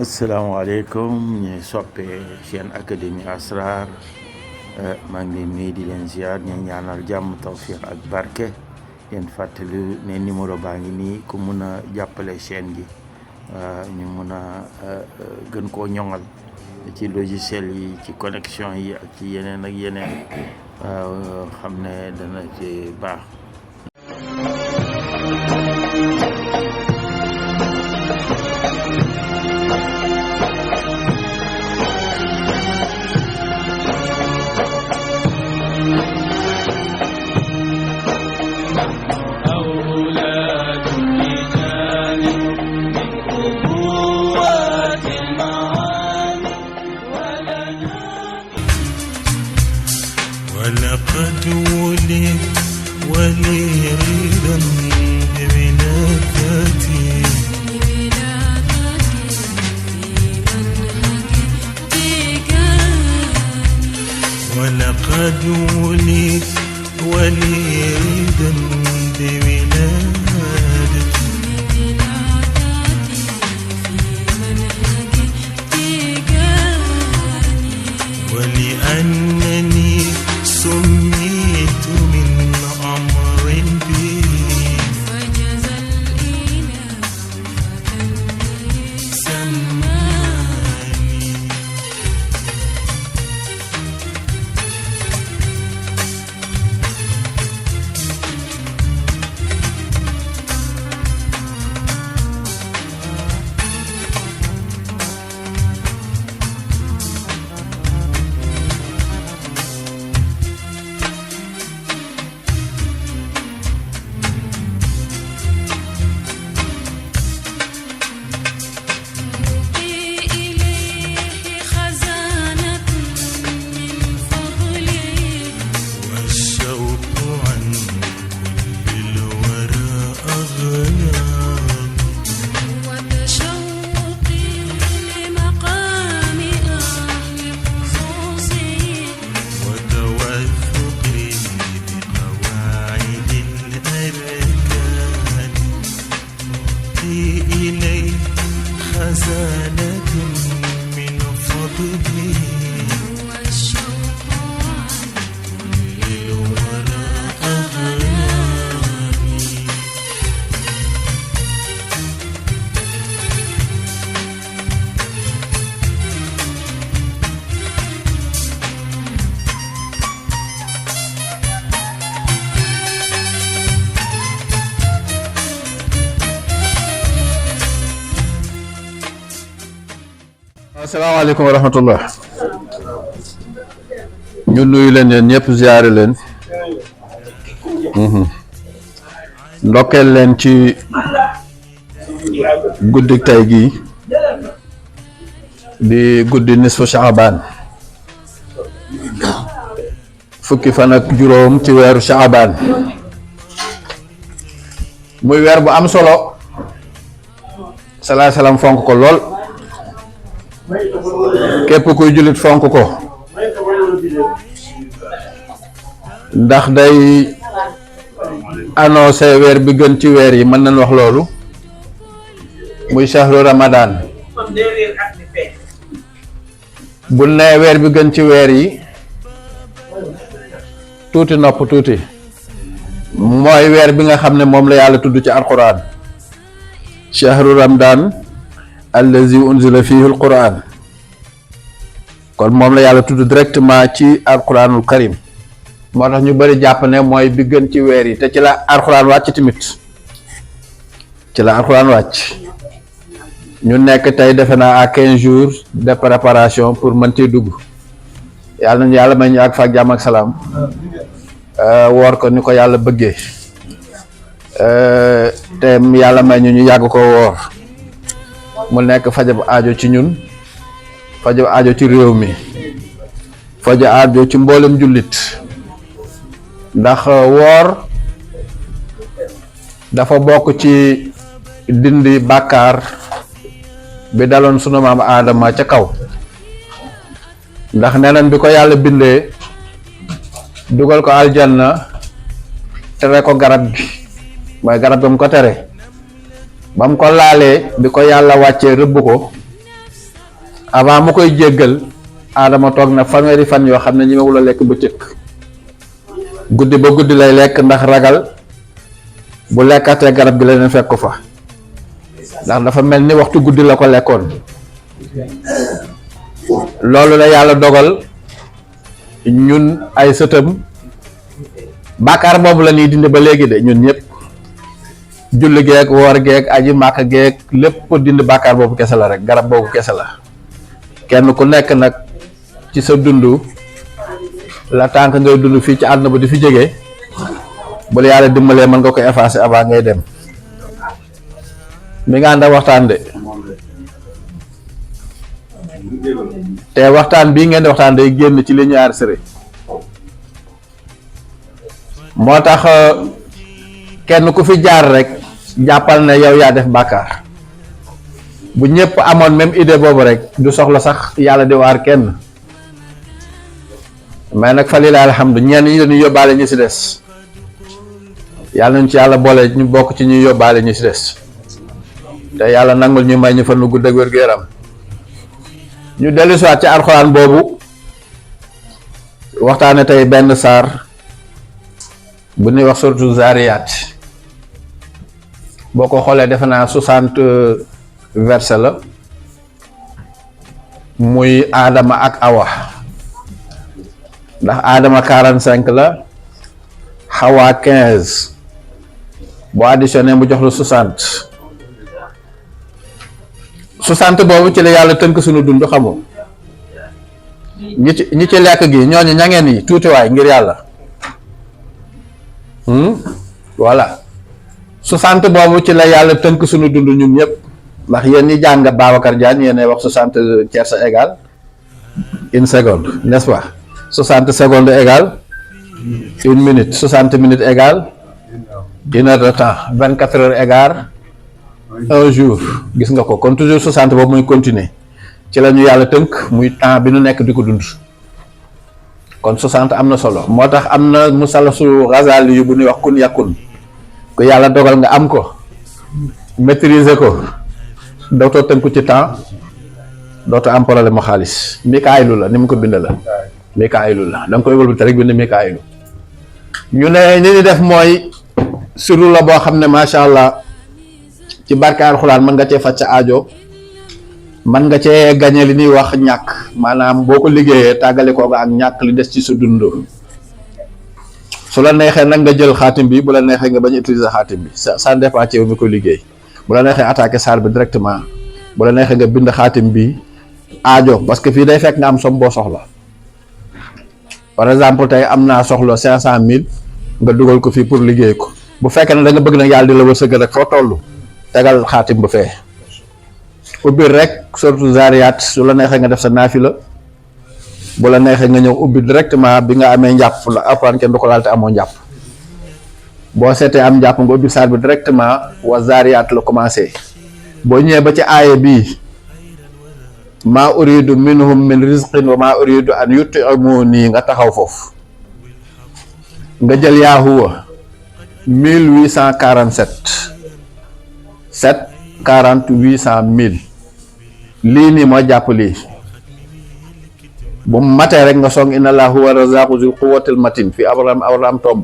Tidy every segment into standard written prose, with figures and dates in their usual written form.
asalaamaaleykum ñu soppee chaîne académie Asrar maa ngi leen nuyu di leen ziar ñu ñaanal jàmm tawfiq ak barke leen fàttali ne numéro baa ngi nii ku mun a jàppale chaîne gi ñu mun a gën koo ñoŋal ci logiciel yi ci connexion yi ak ci yeneen ak yeneen xam ne dana ci baax. ولقد ولد وليدا بولادتي ولقد ولد وليدا بولادتي ولأنني سميت من أمر به فجزى الإله سماني إليه خزانة من فضله والشوق عن كل الورى أغلاني asalaamaaleykum wa rahmatullah ñu nuyu leen yéen ñëpp ziare leen ndokkeel leen ci guddi tey gi di guddi nisfu Shaaban fukki fan ak juróom ci weeru Shaaban muy weer bu am solo salaay salaam fonk ko lool képp kuy jullit fonk ko ndax day annoncé weer bi gën ci weer yi mën nañ wax loolu muy shahru Ramadan bu nee weer bi gën ci weer yi tuuti nopp tuuti mooy weer bi nga xam ne moom la yàlla tudd ci alquran shahru Ramadan allazi unzila fihi alquran kon moom la yàlla tudd directement ci alquranul karim moo tax ñu bari jàpp ne mooy bi gën ci weer yi te ci la alquran wàcc tamit ci la alquran wàcc ñu nekk tey defe naa à 15 jours de préparation pour mën cee dugg yàlla nañu yàlla may ñu ak fa jàmm ak salaam woor ko ni ko yàlla bëggee te yàlla may ñu yàgg ko woor mu nekk fajab aajo ci ñun fajab aajo ci réew mi fajab aajo ci mboolem jullit ndax woor dafa bokk ci dindi bàkkaar bi daloon sunu maam Aadama ca kaw ndax neneen bi ko yàlla bindee dugal ko aljanna tere ko garab gi mooy garab ba mu ko tere ba mu ko laalee bi ko yàlla wàccee rëbb ko avant mu koy jéggal Adama toog na fanweeri fan yoo xam ne ñi mewul a lekk bëccëg guddi ba guddi lay lekk ndax ragal bu lekkatee garab gi leneen fekk ko fa ndax dafa mel ni waxtu guddi la ko lekkoon loolu la yàlla dogal ñun ay sëtam bàkkaar boobu la ñuy dindi ba léegi de ñun ñëpp julli geeg woor geeg aji màkk geeg lépp dindi bàkkaar boobu kese la rek garab boobu kese la kenn ku nekk nag ci sa dund la tànk ngay dund fii ci àdduna ba di fi jógee bu la yàlla dimbalee mën nga ko effacer avant ngay dem mi nga ànd ak waxtaan de te waxtaan bii ngeen di waxtaan day génn ci li ñu enregistré moo tax kenn ku fi jaar rek jàppal ne yow yaa def bàkkaar bu ñëpp amoon même idée boobu rek du soxla sax yàlla di waar kenn mais nag fa lilahi alhamdu ñenn ñi dañuy yóbbaale ñi ci des yàlla nañ ci yàlla boole ñu bokk ci ñuy yóbbaale ñi ci des te yàlla nangul ñu may ñu fan nu gudd ak wér-gu-yaram ñu dellu siwaat ci alxuraan boobu waxtaane tey benn saar bu ñuy wax suratu Zaariyaat boo ko xoolee defe naa 60 verset la muy Adama ak Awa ndax Adama 45 la Hawa 15 boo additionné mu jox la 60 boobu ci la yàlla tënk suñu dund xamoo ñi ci lekk gi ñooñu ña ngeen yi tuuti waay ngir yàlla voilà 60 boobu ci la yàlla tënk suñu dund ñun ñëpp ndax yéen ñi jàng Babacar Diagne yéen wax 60 tiers égale une seconde n'est-ce pas 60 secondes égale une minute 60 minutes égale une heure de temps 24 heures égale un jour gis nga ko kon toujours 60 boobu muy continuer ci la ñu yàlla tënk muy temps bi nu nekk di ko dund kon 60 am na solo moo tax am na musalasu Ghazali yu bu ñuy wax kun yakun ku yàlla dogal nga am ko maîtriser ko dootoo tënku ci temps dootoo am problème mu xaalis Mikaayilu la ni mu ko bind la Mikaayilu la da nga koy wëlbati rek bind Mikaayilu ñu ne li ñu def mooy suru la boo xam ne macha allah ci barke alxuraan mën nga cee faj sa aajo mën nga cee gañe li ñuy wax ñàkk maanaam boo ko liggéeyee tàggale koo ak ñàkk li des ci sa dund su la neexee nag nga jël xaatim bi bu la neexee nga bañ a utiliser xaatim bi ça dépend ci yow mi ko liggéey bu la neexee attaquer saar bi directement bu la neexee nga bind xaatim bi aajo parce que fii day fekk nga am somme boo soxla par exemple tey am naa soxla 500,000 nga dugal ko fii pour liggéey ko bu fekkee ne da nga bëgg nag yàlla di la wërsëgal rek foo toll tegal xaatim bu fee ubbi rek surtout Zaariyaat su la neexee nga def sa naafila bu la neexee nga ñëw ubbi directement bi nga amee njàpp la Alxuraan kenn du ko laal te amoo njàpp boo seetee am njàpp nga ubbi saar bi directement wa Zaariyaat la commencé boo ñëwee ba ci aaye bii maa uridu minhum min rizqin wa maa uridu an yut'imuni nga taxaw foofu nga jël yaa huwa 1847 7 40 800 1000 lii nii mooy jàpp lii bu matee rek nga song inna Allaha huwa razaqu zul quwwatil matin fi Abraham tomb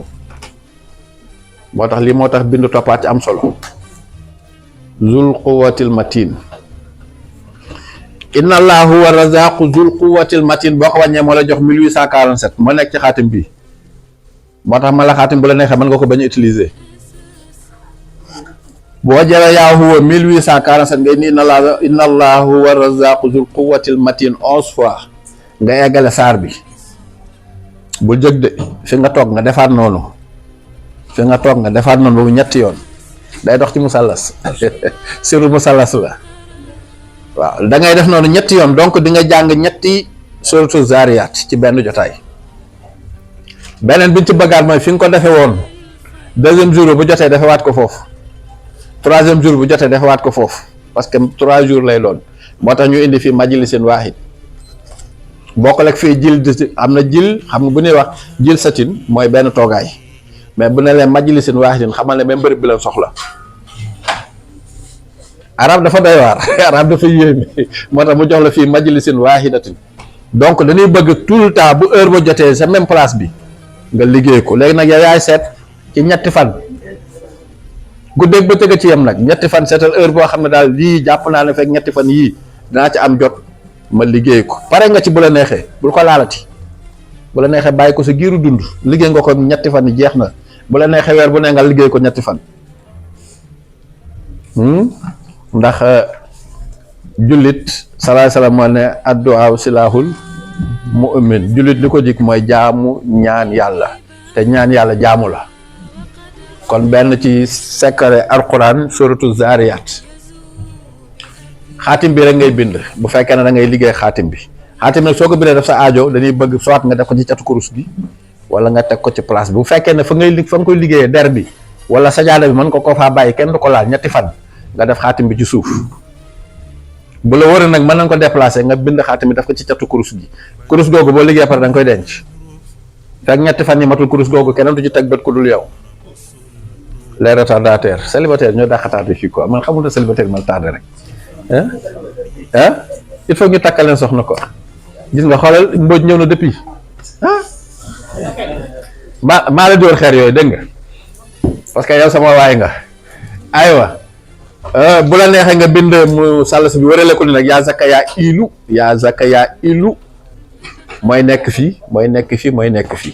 moo tax lii moo tax bindu toppaat ci am solo zul quwwatil matin inna Allaha huwa razaqu zul quwwatil matin boo ko wàññee moo la jox 1847 moo nekk ci xaatim bi moo tax ma la xaatim bu la neexee mën nga ko bañ a utiliser boo jëlee yaa huwa 1847 ngay ni inna Allaha huwa razaqu zul quwwatil matin 11 fois nga eggale saar bi bu jóg de fi nga toog nga defaat noonu boobu ñetti yoon day dox ci musallas siru musallas la waaw da ngay def noonu ñetti yoon donc di nga jàng ñetti suratu Zaariyaat ci benn jotaay beneen biñ ci bëggaat mooy fi nga ko defee woon deuxième jour bu jotee defewaat ko foofu troisième jour bu jotee defewaat ko foofu parce que 3 jours lay doon moo tax ñu indi fii majlisin waahid boo ko lekk fii jil am na jil xam nga bu ñuy wax jil satin mooy benn toogaay mais bu ne leen majlisin waahidin xamal ne même bërëb bi la soxla arab dafa doy waar arab dafa yéeme moo tax mu jox la fii majlisin waahidatin donc dañuy bëgg tout le temps bu heure ba jotee sa même place bi nga liggéey ko léegi nag yow yaay seet ci ñetti fan guddeeg ba tëgg ci yem nag ñetti fan seetal heure boo xam ne daal lii jàpp naa ne fekk ñetti fan yii danaa ci am jot ma liggéey ko pare nga ci bu la neexee bul ko laalati bu la neexee bàyyi ko sa giiru dund liggéey nga ko ñetti fan yi jeex na bu la neexee weer bu ne nga liggéey ko ñetti fan ndax jullit salaay salaam moo ne addu'a silahul mu'min jullit li ko jik mooy jaamu ñaan yàlla te ñaan yàlla jaamu la kon benn ci secret alquran suratu zariyat xaatim bi rek ngay bind bu fekkee ne da ngay liggéey xaatim bi xaatim nag soo ko bindee def sa aajo dañuy bëgg soit nga def ko ci catu kurus gi wala nga teg ko ci place bi bu fekkee ne fa nga koy liggéeyee der bi wala sajaada bi mën ko faa bàyyi kenn du ko laal ñetti fan nga def xaatim bi ci suuf bu la wóoree nag mën nañ ko déplacer nga bind xaatim bi def ko ci catu kurus gi kurus googu boo liggéey par da nga koy denc fekk ñetti fan yi matul kurus googu keneen du ci teg bët ku dul yow les retardataires célibataires ñoo dàqataate fii quoi man xamul ne célibataire man tardé rek il faut ñu takkal leen soxna ko gis nga xoolal Mbodj ñëw na depuis maa la dóor xeer yooyu dégg nga parce que yow sama waay nga aywa bu la neexee nga bind mu sàllas bi wërale ko ni nag yaa zaka yaa ilu mooy nekk fii mooy nekk fii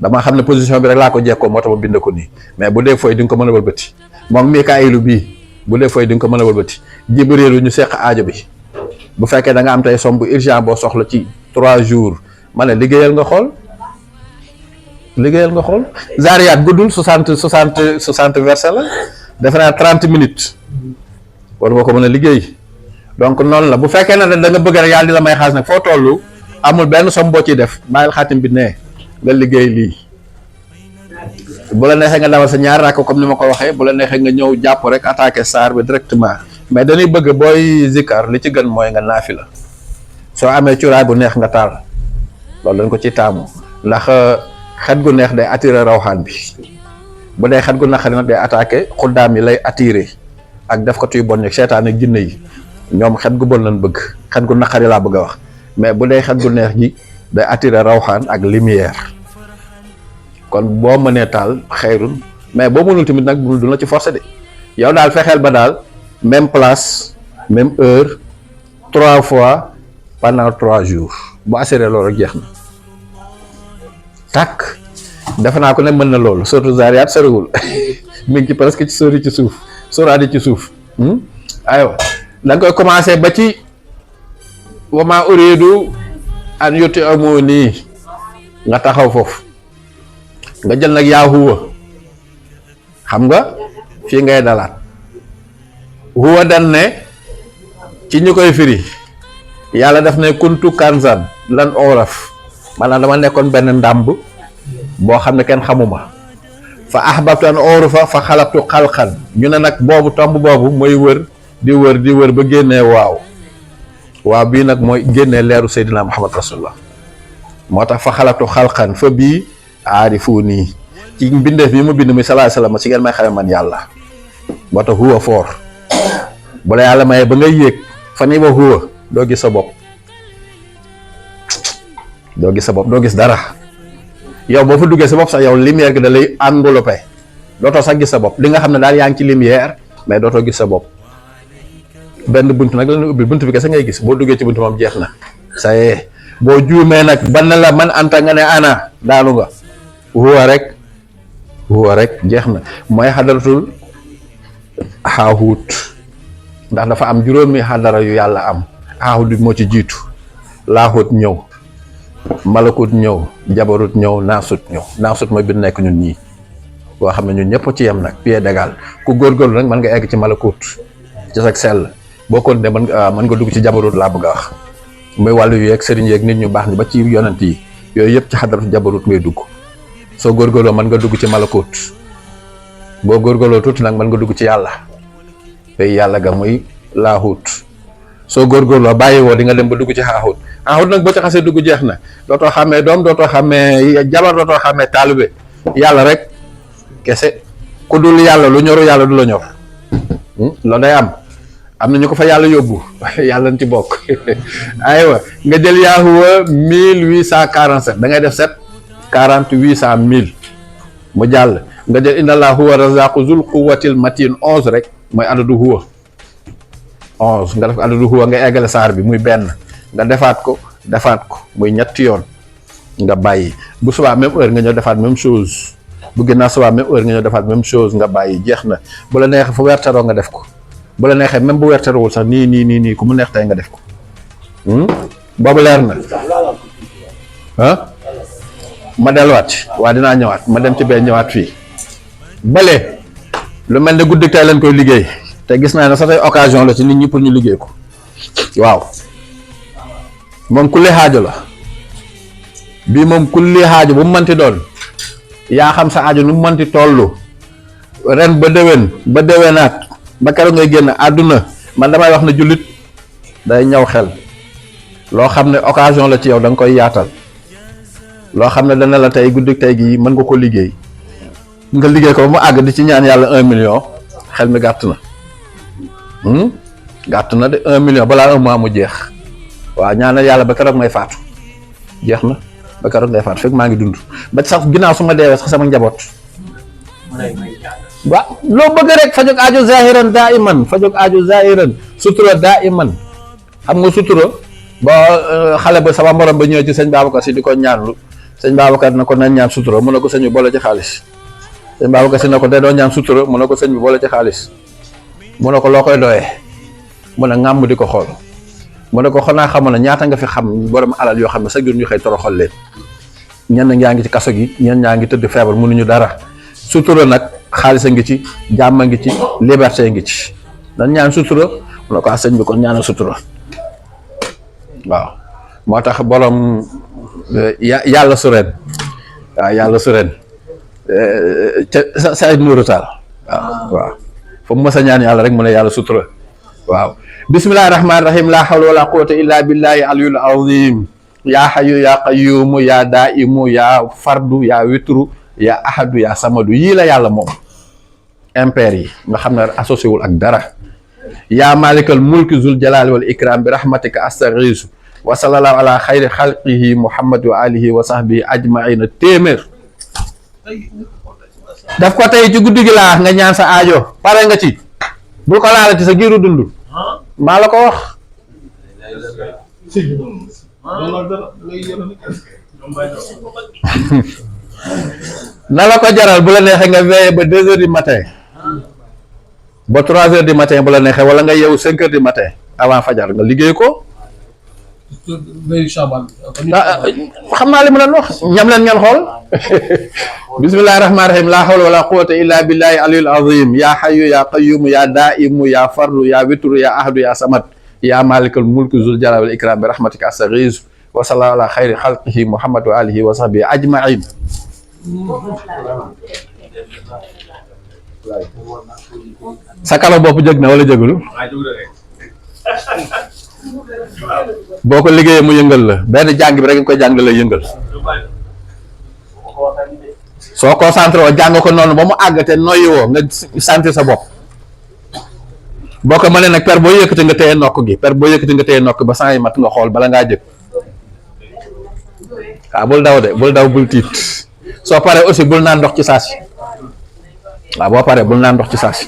damaa xam ne position bi rek laa ko jekkoo moo tax ma bind ko nii mais bu dee fooy di nga ko mën a wëlbati moom Mikaayilu bii bu dee fooy di nga ko mën a wëlbati Jibriilu ñu seq aajo bi bu fekkee da nga am tey somme bu urgent boo soxla ci 3 jours ma ne liggéeyal nga xool Zaariyaat guddul 60 verset la defe naa 30 minutes war nga ko mën a liggéey donc noonu la bu fekkee ne da nga bëgg rek yàlla di la may xaalis nag foo toll amul benn somme boo ciy def bàyyil xaatim bi ne nga liggéey lii bu la neexee nga dawal sa ñaari rakk comme ni ma ko waxee bu la neexee nga ñëw jàpp rek attaquer saar bi directement mais dañuy bëgg booy zikkar li ci gën mooy nga naafi la soo amee cuuraay bu neex nga taal loolu dañ ko ci taamu ndax xet gu neex day attirer rawxaan bi bu dee xet gu naqari nag day attaquer xuddaam yi lay attirer ak def ko tuy bon yeeg seetaan ak jinne yi ñoom xet gu bon lañ bëgg xet gu naqari laa bëgg a wax mais bu dee xet gu neex gi day attirer rawxaan ak lumière kon boo mënee taal xeyrun mais boo mënul tamit nag du la ci forcer de yow daal fexeel ba daal même place même heure 3 fois pendant 3 jours bu assuré loolu rek jeex na tàkk defe naa ko ne mën na loolu surtout Zaariyaat soriwul mi ngi ci presque ci sori ci suuf soraadi ci suuf aywa da nga koy commencé ba ci wama uridu an yut'imuni nga taxaw foofu nga jël nag yaa huwa xam nga fii ngay dalaat huwa dan ne ci ñu koy firi yàlla daf ne kuntu kanzan lan oraf maanaam dama nekkoon benn ndàmb boo xam ne kenn xamuma fa ahbabtu an orafa fa xalaqtu xalqan ñu ne nag boobu tomb boobu mooy wër di wër ba génnee waaw bii nag mooy génnee leeru Seydina Muhammad rasulullah moo tax fa xalaqtu xalqan fa bii aarifu nii ci mbindeef bi mu bind mi sallallahu alayhi wasallam ci ngeen may xamee man yàlla moo tax huwa foor bu la yàlla mayee ba ngay yéeg fa ni ba huwa doo gis sa bopp doo gis dara yow boo fa duggee sa bopp sax yow lumière gi da lay enveloppé dootoo sax gis sa bopp li nga xam ne daal yaa ngi ci lumière mais dootoo gis sa bopp benn bunt nag la ñu ubbi bunt bi kese ngay gis boo duggee ci bunt moom jeex na ça y est boo juumee nag ban na la man anta nga ne ana daanu nga huwa rek jeex na mooy xadaratul xaahuut ndax dafa am juróomi xadara yu yàlla am xaahuut bi moo ci jiitu laahuut ñëw malakut ñëw jabarut ñëw naasut mooy bi nekk ñun ñii boo xam ne ñun ñëpp ci yem nag pied d'égal ku góorgóorlu nag mën nga egg ci malakut ci sag sell boo ko ne mën nga dugg ci jabarut laa bëgg a wax muy wàllu yu yeeg sëriñ yeeg nit ñu baax ñi ba ci yonent yi yooyu yëpp ci xadaratu jabarut ngay dugg soo góorgóorloo mën nga dugg ci malakut boo góorgóorloo tuuti nag mën nga dugg ci yàlla tey yàlla ga muy laahut soo góorgóorloo bàyyi woo di nga dem ba dugg ci xaaxut nag boo ci xasee dugg jeex na dootoo xàmmee doom dootoo xàmmee jabar dootoo xàmmee taalibe yàlla rek kese ku dul yàlla lu ñoru yàlla du la ñor loolu day am am na ñu ko fa yàlla yóbbu yàlla na ci bokk aywa nga jël yaa huwa 1847 da ngay def 7 40 800 1000 mu jàll nga jël inna allah huwa razaqu zul quwwatil matin 11 rek mooy adadu huwa 11 nga def ko adadu huwa nga eggale saar bi muy benn nga defaat ko muy ñetti yoon nga bàyyi bu subaa même heure nga ñëw defaat même chose bu ginnaaw subaa même heure nga ñëw defaat même chose nga bàyyi jeex na bu la neexee fu weertaroo nga def ko bu la neexee même bu weertaroowul sax nii ku mu neex tey nga def ko boobu leer na ma delluwaat waa dinaa ñëwaat ma dem ci bee ñëwaat fii bële lu mel ne guddi tey leen koy liggéey te gis naa ne sa tey occasion la ci nit ñi pour ñu liggéey ko waaw moom kulli xaajo la bii moom kulli xaajo bu mu mënti doon yaa xam sa aajo nu mu mënti tollu ren ba déwénaat ba keroog ngay génn àdduna man damay wax ne jullit day ñaw xel loo xam ne occasion la ci yow da nga koy yaatal loo xam ne dana la tey guddi tey gi mën nga ko liggéey nga liggéey ko ba mu àgg di ci ñaan yàlla 1 million xel mi gàtt na de 1 million balaa 1 mois mu jeex waaw ñaanal yàlla ba keroog may faatu jeex na ba keroog ngay faatu fekk maa ngi dund ba sax ginnaaw su ma deewee sax sama njaboot waaw loo bëgg rek fajog aajo zahiran daa iman fajog aajo zahiran sutura daa iman xam nga sutura ba xale ba sama morom ba ñëwee ci sëñ Babacar si di ko ñaanlu sëñ Babacar na ko nañ ñaan sutura mu ne ko sëñ bi boole ci xaalis sëñ Babacar si na ko dee doon ñaan sutura mu ne ko sëñ bi boole ci xaalis mu ne ko loo koy doyee mu ne ŋàmm di ko xool mu ne ko xanaa xamoon na ñaata nga fi xam borom alal yoo xam ne sa jur ñu xëy toroxal leen ñenn ñaa ngi ci kaso gi ñenn ñaa ngi tëdd feebar mënuñu dara sutura nag xaalis a ngi ci jàmm a ngi ci liberté ngi ci dañ ñaan sutura mu ne ko sëñ bi kon ñaanal sutura waaw moo tax borom yàlla sureen waaw yàlla sureen ca sa nuuru taal waaw fa mu mës a ñaan yàlla rek mu ne yàlla sutura waaw bismillahi rahmaani rahim la hawla wala quwwata illa billahi aliyul azim yaa hayyu yaa qayyumu yaa daimu yaa fardu yaa witru yaa ahadu yaa samadu yii la yàlla moom impair yi nga xam ne associé wul ak dara yaa malikal mulki zul jalali wal ikram bi rahmatika astaghiisu wa sallallahu ala xayri xalqihi muhammad wa alihi wa sahbihi ajmaina téeméer daf ko tey ci guddi gi laa nga ñaan sa aajo pare nga ci bul ko laalati sa giiru dund maa la ko wax na la ko jaral bu la neexee nga veillé ba 2 heures du matin ba 3 heures du matin bu la neexee wala nga yeewu 5 heures du matin avant fajar nga liggéey ko xam naa li ma leen wax ñam leen ngeen xool bismillahi rahmaani rahim la hawla wala quwwata illa billahi aliyul azim ya hayyu ya qayyum ya daimu ya fardu ya witru ya ahadu ya samad ya malikal mulki zul jalali wal ikram bi rahmatika astaghiisu wa sallallahu ala xayri xalqihi muhammad wa alihi wa sahbihi ajmain sa kala bopp jëg na wala jëgul boo ko liggéeyee mu yëngal la benn jàng bi rek nga koy jàng la yëngal soo concentré woo jàng ko noonu ba mu àgg te noyyi woo nga sentir sa bopp boo ko mënee nag per boo yëkkati nga téye nokk gi per boo yëkkati nga téye nokk ba saa yi mat nga xool bala ngaa jëg waaw bul daw de bul daw bul tiit soo paree aussi bul naan ndox ci saasi waaw boo paree bul naan ndox ci saasi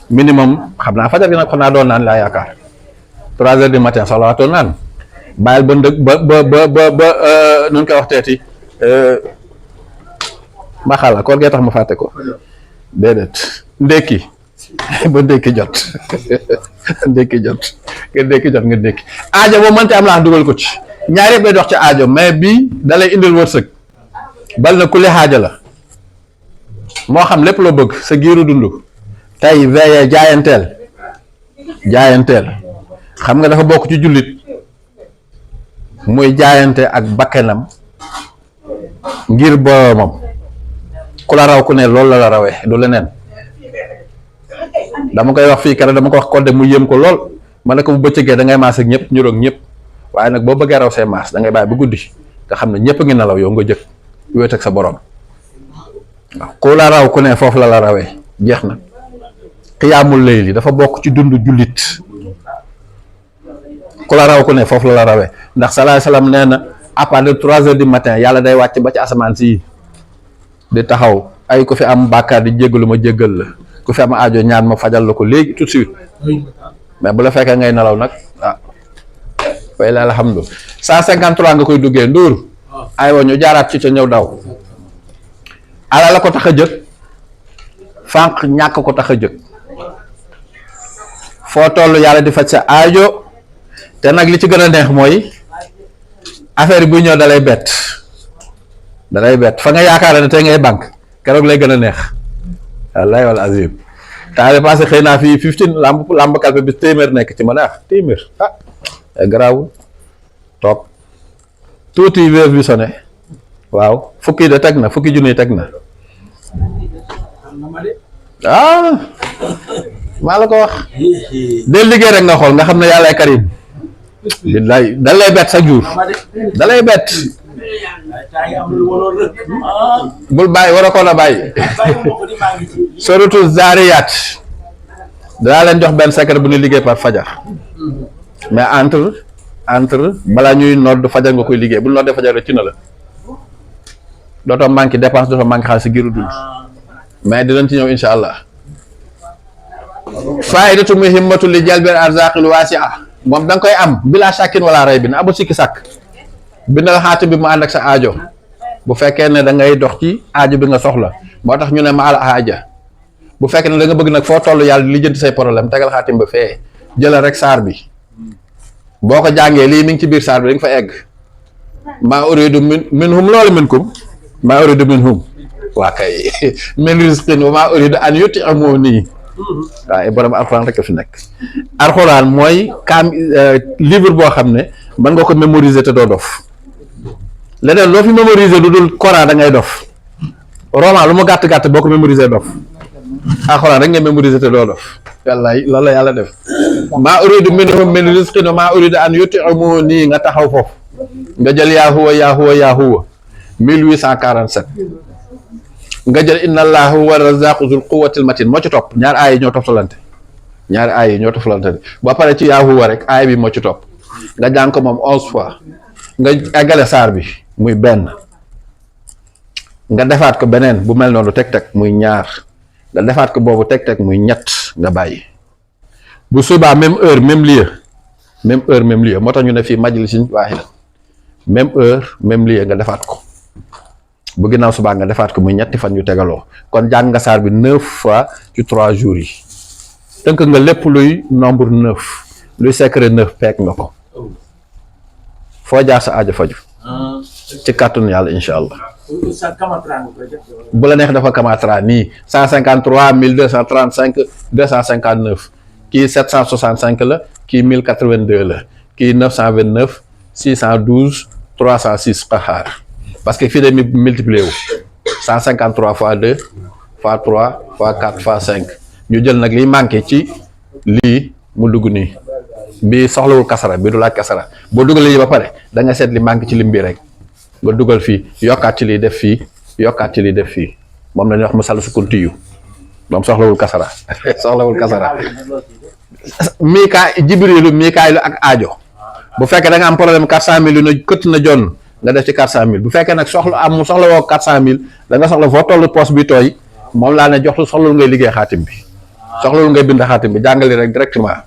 minimum xam naa fajar gi nag xam naa doon naan laa yaakaar 3 heures du matin soxla waatoo naan bàyyil ba ndëg ba nu ñu koy wax teeti maxala koor gee tax ma fàtte ko déedéet ndékki ba ndékki jot ndékki jot nga ndékki aajo boo mënti am laa dugal ko ci ñaar yëpp day dox ci aajo mais bii da lay indil wërsëg bal na ku li aajo la moo xam lépp loo bëgg sa giiru dund tey veillé jaayanteel xam nga dafa bokk ci jullit muy jaayante ak bakkenam ngir boromam ku la raw ku ne loolu la rawee du leneen dama koy wax fii keroog dama ko wax Codé mu yéem ko lool ma ne ko bu bëccëgee da ngay maas ak ñëpp ñu roog ñëpp waaye nag boo bëggee raw say maas da ngay bàyyi ba guddi nga xam ne ñëpp a ngi nelaw yow nga jëkk wéet ak sa borom waaw ku la raw ku ne foofu la rawee jeex na xiyaamul layli dafa bokk ci dundu jullit ku la raw ku ne foofu la rawee ndax salaay salaam nee na à partir de 3 heures du matin yàlla day wàcc ba ci asamaan si di taxaw ay ku fi am bàkkaar di jéggalu ma jéggal la ku fi am aajo ñaan ma fajal la ko léegi tout de suite mais bu la fekkee ngay nelaw nag fay la alhamdu 153 nga koy duggee Ndour aywa ñu jaaraat ci ca ñëw daw ala la ko tax a jëg fànq ñàkk ko tax a jëg foo toll yàlla di faj sa aajo te nag li ci gën a neex mooy affaire yi buy ñëw dalay bett fa nga yaakaar ne tey ngay banque keroog lay gën a neex wallaay wal azim temps passé xëy naa fii 15 lamb kalpe bi téeméer nekk ci ma ne téeméer garaawul toog tuuti wéef bi sone waaw fukki de teg na fukki junni teg na maa la ko wax del liggéey rek nga xool nga xam ne yàlla karim billaay da lay bett sa jour da lay bett bul bàyyi war a ko na bàyyi surtout Zariyat danaa leen jox benn secret bu ñuy liggéey par fajar mais entre balaa ñuy nodd fajar nga koy liggéey bu noddee fajar rek ci na la dootoo manqué dépense dootoo manqué xaalis si giru dund mais dinañ ci ñëw insha allah faydatu muhimmatu li jalbil arzaqil wasi'a moom da nga koy am bila shakkin wala ray bi na abu sikki sàkk bindal xaati bi mu ànd ak sa aajo bu fekkee ne da ngay dox ci aajo bi nga soxla moo tax ñu ne ma al aaja bu fekkee ne da nga bëgg nag foo toll yàlla li jënti say problème tegal xaatim ba fee jëlal rek saar bi boo ko jàngee lii mi ngi ci biir saar bi da nga fa egg maa uridu minhum loolu minkum maa uridu minhum waa kay min rizqin wa maa uridu an yut'imuni waaw borom alxuraan rek a fi nekk alxuraan mooy livre boo xam ne mën nga ko mémoriser te doo dof leneen loo fi mémoriser lu dul Coran da ngay dof roman lu mu gàtt-gàtt boo ko mémoriser dof alxuraan rek ngay mémoriser te doo dof wallaay loolu la yàlla def maa uridu minhum min rizqin wa maa uridu an yut'imuni nga taxaw foofu nga jël yaa huwa 1847 nga jël inna allaha huwa razzaqu zul quwwatil matin moo ci topp ñaari aay yi ñoo toftalante ba pare ci yaa huwa rek aay bi moo ci topp nga jàng ko moom 11 fois nga eggale saar bi muy benn nga defaat ko beneen bu mel noonu teg muy ñaar nga defaat ko boobu teg muy ñett nga bàyyi bu subaa même heure même lieu moo tax ñu ne fii majlisin waahida même heure même lieu nga defaat ko bu ginnaaw subaa nga defaat ko muy ñetti fan yu tegaloo kon jàng nga saar bi 9 fois ci 3 jours yi tënk nga lépp luy nombre 9 luy secret 9 fekk nga ko foo jaar sa aajo faju ci kàttanu yàlla incha allah bu la neex dafa kamatra nii 153 1235 259 kii 765 la kii 1082 la kii 929 612 306 qaxaar parce que fii de multiplier wu 153 fois 2 fois 3 fois 4 fois 5 ñu jël nag liy manqué ci lii mu dugg nii bii soxlawul kasara bi du laaj kasara boo dugalee yi ba pare da nga seet li manqué ci lim bi rek nga dugal fii yokkaat ci lii def fii yokkaat ci lii def fii moom la ñuy wax mu sàll su kunti yu moom soxlawul kasara jibrilu mikaayilu ak aajo bu fekkee da nga am problème 400 000 yu ne këtt na jonn nga def ci 400 000 bu fekkee nag soxla woo 400 000 da nga soxla foo toll poste bi tooy moom laa ne jox soxlawul ngay liggéey xaatim bi soxlawul ngay bind xaatim bi jàngale rek directement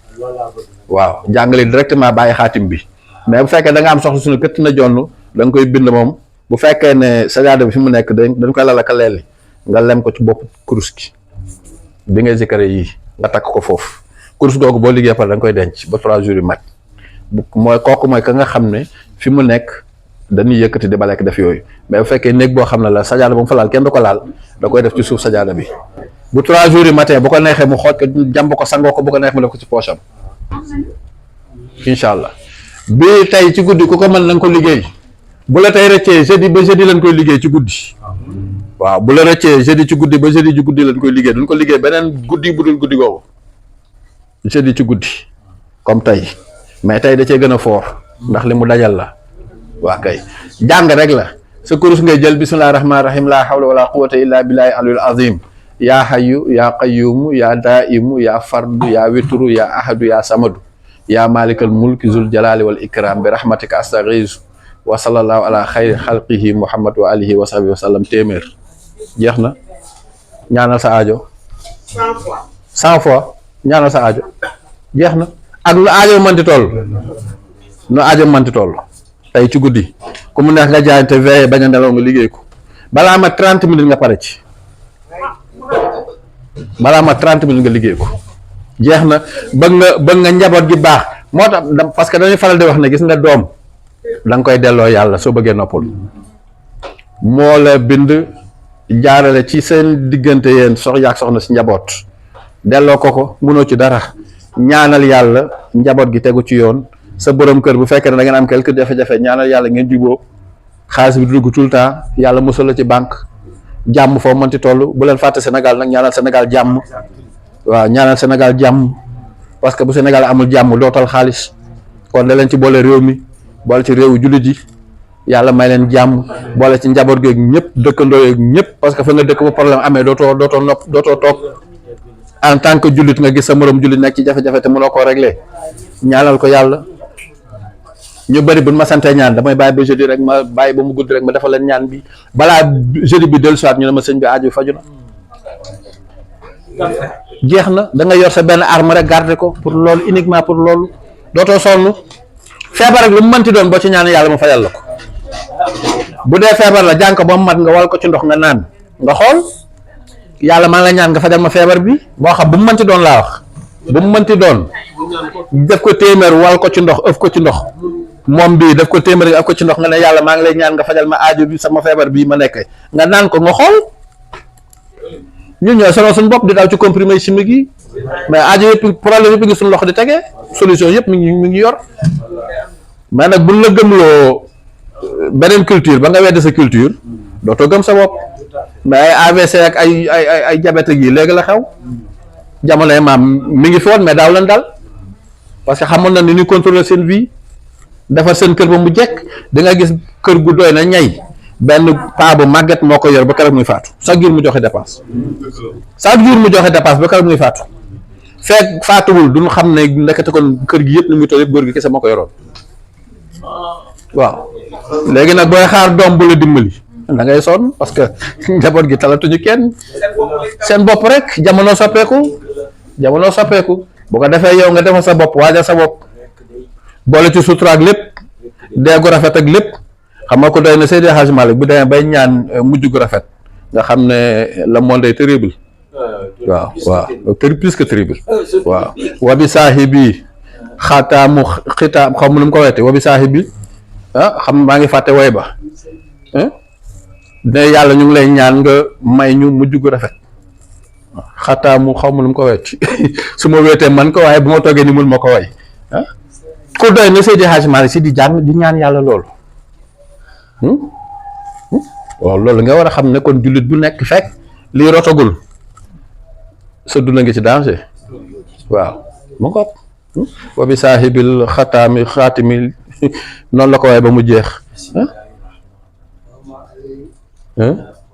waaw jàngale directement bàyyi xaatim bi mais bu fekkee da nga am soxla suñu këtt na jonn da nga koy bind moom bu fekkee ne sajaada bi fi mu nekk dañ koy lalaka leeli nga lem ko ci bopp kurus gi bi ngay zikkare yii nga takk ko foofu kurus googu boo liggéey par da nga koy denc ba 3 jours yu mat mooy kooku mooy ka nga xam ne fi mu nekk dañuy yëkkati di balek def yooyu mais bu fekkee néeg boo xam ne la sajaada ba mu fa laal kenn du ko laal da koy def ci suuf sajaada bi bu 3 jours yu matin bu ko neexee mu xooj ko jàmb ko sangoo ko bu ko neex mu def ko ci poosam incha allah bi tey ci guddi ku ko mën na nga ko liggéey bu la tey rëccee jeudi ba jeudi lañ koy liggéey ci guddi waaw bu la rëccee jeudi ci guddi ba jeudi ci guddi lañ koy liggéey duñ ko liggéey beneen guddi bu dul guddi googu jeudi ci guddi comme tey mais tey da cee gën a fort ndax li mu dajal la waa kay jàng rek la sa kurus ngay jël bismillahi rahmaani rahim laa hawla wala quwwata illa billahi aliyul azim yaa hayyu yaa qayyumu yaa daimu yaa fardu yaa witru yaa ahadu yaa samadu yaa malikal mulki zul jalali wal ikram bi rahmatika astaghiisu wa sallallahu ala xayri xalqihi muhammad wa alihi wa sahbihi wa sallam téeméer jeex na. ñaanal sa aajo 100 fois ñaanal sa aajo jeex na. ak lu aajo manti toll nu aajo manti toll tey ci guddi ku mu neex nga jaayante veillé bañ a nelaw nga liggéey ko balaa ma 30 minutes nga pare ci balaa ma 30 minutes nga liggéey ko jeex na. bëgg nga njaboot gi baax moo tax parce que dañuy faral di wax ne gis nga doom da nga koy delloo yàlla soo bëggee noppal moo la bind jaarale ci seen diggante yéen yaak soxna si njaboot delloo ko mënoo ci dara ñaanal yàlla njaboot gi tegu ci yoon. sa borom kër bu fekkee ne da ngeen am quelque jafe-jafe ñaanal yàlla ngeen juboo xaalis bi dugg tout le temps yàlla musal la ci banque jàmm foo mënti toll bu leen fàtte Sénégal nag ñaanal Sénégal jàmm waaw ñaanal Sénégal jàmm parce que bu Sénégal amul jàmm dootal xaalis kon da leen ci boole réew mi boole ci réewu jullit yi yàlla may leen jàmm boole ci njaboot geeg ñëpp dëkkandoo yeeg ñëpp parce que fa nga dëkk ba problème amee dootoo toog en tant que jullit nga gis sa morom jullit nekk ci jafe-jafe te mënoo koo régler ñaanal ko yàlla. ñu bëri buñ ma santee ñaan damay bàyyi ba jeudi rek ma bàyyi ba mu gudd rek ma defal leen ñaan bi balaa jeudi bi dellu siwaat ñu ne ma sëñ bi aaju bi faju na jeex na. da nga yor sa benn arme rek garder ko pour loolu uniquement pour loolu dootoo sonn feebar rek lu mu mënti doon boo ci ñaan yàlla ma fajal la ko bu dee feebar la jàng ko ba mu mat nga wal ko ci ndox nga naan nga xool yàlla maa ngi la ñaan nga fajal ma feebar bi boo xam bu mu mënti doon laa wax bu mu mënti doon def ko téeméer wal ko ci ndox ëf ko ci ndox moom bii daf ko téeméer ak ko ci ndox nga ne yàlla maa ngi lay ñaan nga fajal ma aajo bi sama feebar bii ma nekk nga naan ko nga xool ñun ñooy sonal suñu bopp di daw ci comprimé chimique yi mais aajo yëpp problème yëpp ngi suñu loxo di tegee solution yëpp mi ngi yor mais nag buñ la gëmloo beneen culture ba nga wedde sa culture dootoo gëm sa bopp mais ay AVC ak ay diabète yi léegi la xew jamonoy maam mi ngi fi woon mais daaw lan daal parce que xamoon na ni ñuy contrôler seen vie defar seen kër ba mu jekk da nga gis kër gu doy na ñay benn paa bu màgget moo ko yor ba keroog muy faatu chaque jour mu joxe dépense ba keroog muy faatu fekk faatuwul duñu xam ne ndekete kon kër gi yëpp ni muy toll yëpp góor gi kese moo ko yoroon waaw. léegi nag booy xaar doom bu la dimbali da ngay sonn parce que njaboot gi talatuñu kenn seen bopp rek jamono soppeeku bu ko defee yow nga defal sa bopp waajal sa bopp boole ci sutura ak lépp dee gu rafet ak lépp xam nga ko doy na Seydi Hadji Malick bu demee bay ñaan mujj gu rafet nga xam ne le monde est terrible waaw plus que terrible waaw. wabi saahibi xataamu xitaam xam nu mu ko weete wabi saahibi xam maa ngi fàtte woy ba ne yàlla ñu ngi lay ñaan nga may ñu mujj gu rafet xataamu xaw ma nu mu ko wecc su ma weetee man ko waaye bu ma toogee ni mun ma ko way ku doy na Seydi Hadji Malick si di jàng di ñaan yàlla loolu waaw loolu nga war a xam ne kon jullit bu nekk fekk lii rotagul sa dund ngi ci danger waaw mu ngoog wa bi saahibil xaatimi noonu la ko waaye ba mu jeex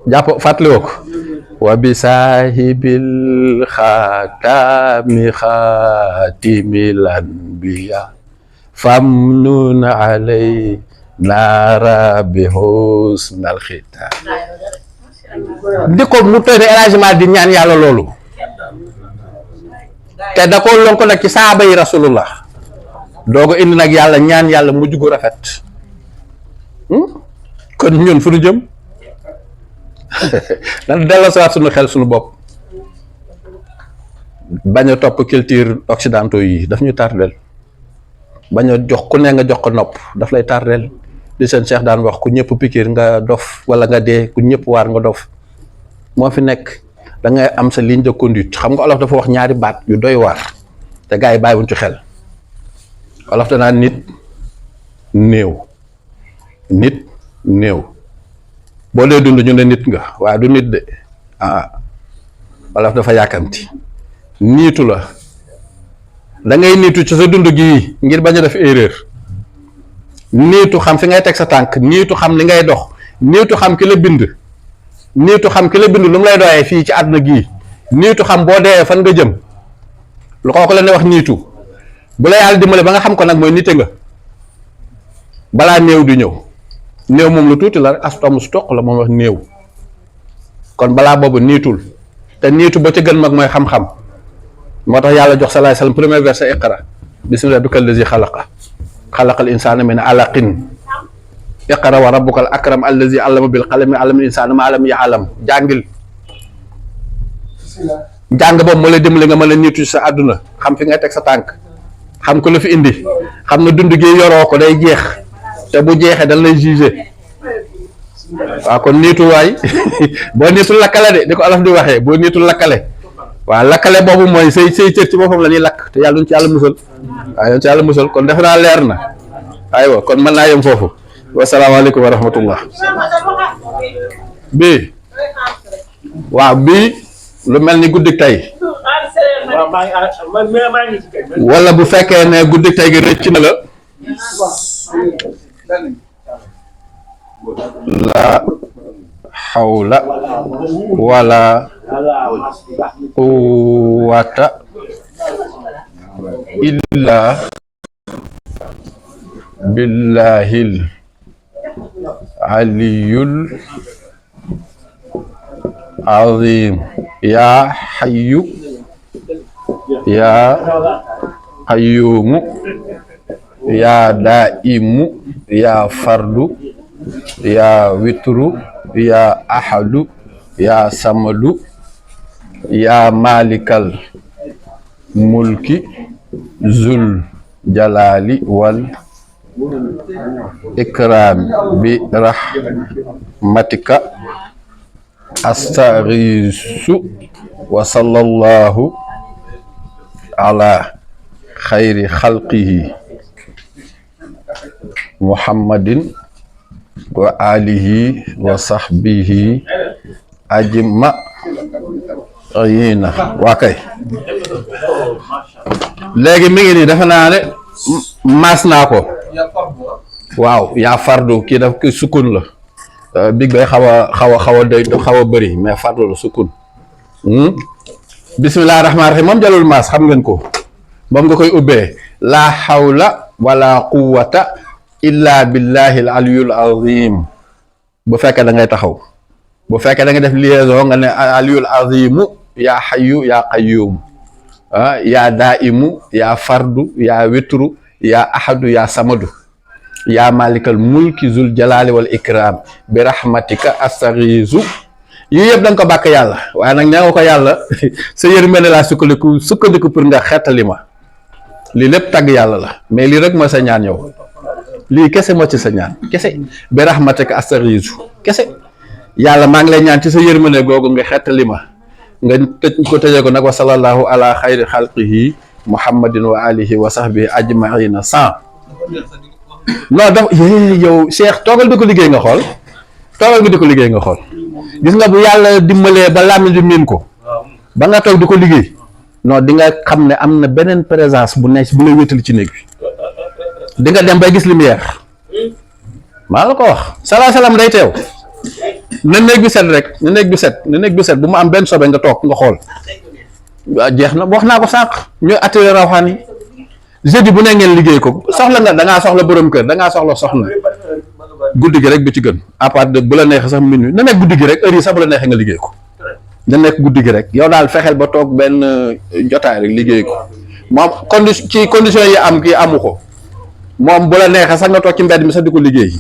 jàpp fàttaliwoo ko wa bi saahibil xaatimi lanbiya famnun alay naara bi husnal xitaan di ko mu toy de élagement di ñaan yàlla loolu te da ko lon ko nag ci saaba yi rasulullah doo ko indi nag yàlla ñaan yàlla mujj gu rafet kon ñun fu ñu jëm nan delloo si waat suñu xel suñu bopp bañ a topp culture occidentaux yi daf ñu tardel bañ a jox ku ne nga jox ko nopp daf lay tardel di seen Cheikh daan wax ku ñëpp pikiir nga dof wala nga dee ku ñëpp waar nga dof moo fi nekk da ngay am sa ligne de conduite xam nga olof dafa wax ñaari baat yu doy waar te gars yi bàyyiwuñ ci xel olof danaa nit néew boo dee dund ñu ne nit nga waaye du nit de olof dafa yàkkamti niitu la da ngay niitu ci sa dund gii ngir bañ a def erreur niitu xam fi ngay teg sa tànk niitu xam li ngay dox niitu xam ki la bind lu mu lay doyee fii ci àdduna gii niitu xam boo dee fan nga jëm lu kooku la ne wax niitu bu la yàlla dimbale ba nga xam ko nag mooy nite nga balaa néew di ñëw néew moom lu tuuti la rek as tomm su toq la moom wax néew kon balaa boobu niitul te niitu ba ca gën mag mooy xam-xam moo tax yàlla jox salaay salaam premier verset iqra bismi rabbika allazi xalaqal insaana min alaqin iqra wa rabbukal akram allazi allama bil qalami allama insaana ma lam ya'lam jàngil jàng boobu moo lay dimbali nga mën a niitu sa àdduna xam fi ngay teg sa tànk xam ko la fi indi xam na dund gi yoroo ko day jeex te bu jeexee dañ lay jugé waaw kon niitu waay boo niitul lakkale de di ko olof di waxee boo niitul lakkale waaw lakkale boobu mooy say cër ci boppam la ñuy lakk te yàlla duñ ci yàlla musal waaw yoon ci yàlla musal kon defe naa leer na aywa kon mën naa yem foofu wasalaamaaleykum wa rahmatullah bii waaw bii lu mel ni guddik tey wala bu fekkee ne guddik tey gi rëcc na la la xawla wala quwwata illa billahil aliyul azim ya hayyu ya qayyumu ya daimu ya fardu ya witru ya ahadu ya samadu ya malikal mulki zul jalali wal ikram bi rahmatika astaghiisu wa sallallahu ala khayri khalqihi muhammadin wa alihi wa sahbihi ajma'ina waa kay léegi mi ngi nii defe naa ne maas naa ko waaw yaa fardu kii daf ki sukun la big bay xaw a doy xaw a bëri mais fardu la sukun bismillahi rahmaani rahim moom jalul maas xam ngeen ko moom nga koy ubbee la hawla wala quwwata illa billahi al aliyul azim bu fekkee da ngay taxaw bu fekkee da nga def liaison nga ne aliyul azimu yaa hayyu yaa qayyum yaa daimu yaa fardu yaa witru yaa ahadu yaa samadu yaa malikal mulki zul jalali wal ikram bi rahmatika astaghiisu yii yëpp da nga ko bàkk yàlla waaye nag ñaa nga ko yàlla sa yërmande laa sukkandiku pour nga xettali ma lii lépp tagg yàlla la mais lii rek mooy sa ñaan yow lii kese moo ci sa ñaan kese bi rahmatika astaghiisu kese yàlla maa ngi lay ñaan ci sa yërmande googu nga xettali ma nga tëj ko tëjee ko nag wa sallallahu ala xayri xalqihi muhammadin wa alihi wa sahbihi ajmaina 100 non daf yow Cheikh toogal di ko liggéey nga xool gis nga bu yàlla dimbalee ba làmmiñ di miin ko ba nga toog di ko liggéey non di nga xam ne am na beneen présence bu nekk bu lay wétali ci néeg bi di nga dem bay gis lumière maa la ko wax salaam day teew na néeg bi set rek na néeg bi set bu mu am benn sobe nga toog nga xool waaw jeex na wax naa ko sànq ñooy attiré rawxaan yi jeudi bu ne ngeen liggéey ko soxla nga dangaa soxla borom kër dangaa soxla soxna guddi gi rek bi ci gën à part de bu la neexee sax minuit na nekk guddi gi rek heure yi sax bu la neexee nga liggéey ko na nekk guddi gi rek yow daal fexeel ba toog benn jotaay rek liggéey ko moom condition yi am kii amu ko moom bu la neexee sax nga toog ci mbedd mi sax di ko liggéey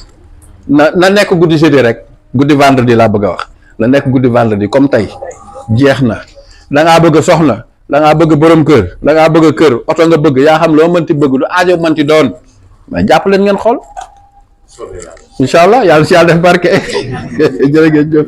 na nekk guddi jeudi rek guddi vendredi laa bëgg a wax na nekk guddi vendredi comme tey jeex na da ngaa bëgg soxna da ngaa bëgg borom kër da ngaa bëgg kër oto nga bëgg yaa xam loo mënti bëgg lu aajo mënti doon mais jàpp leen ngeen xool incha allah yàlla si yàlla def barke jërë ngeen jëf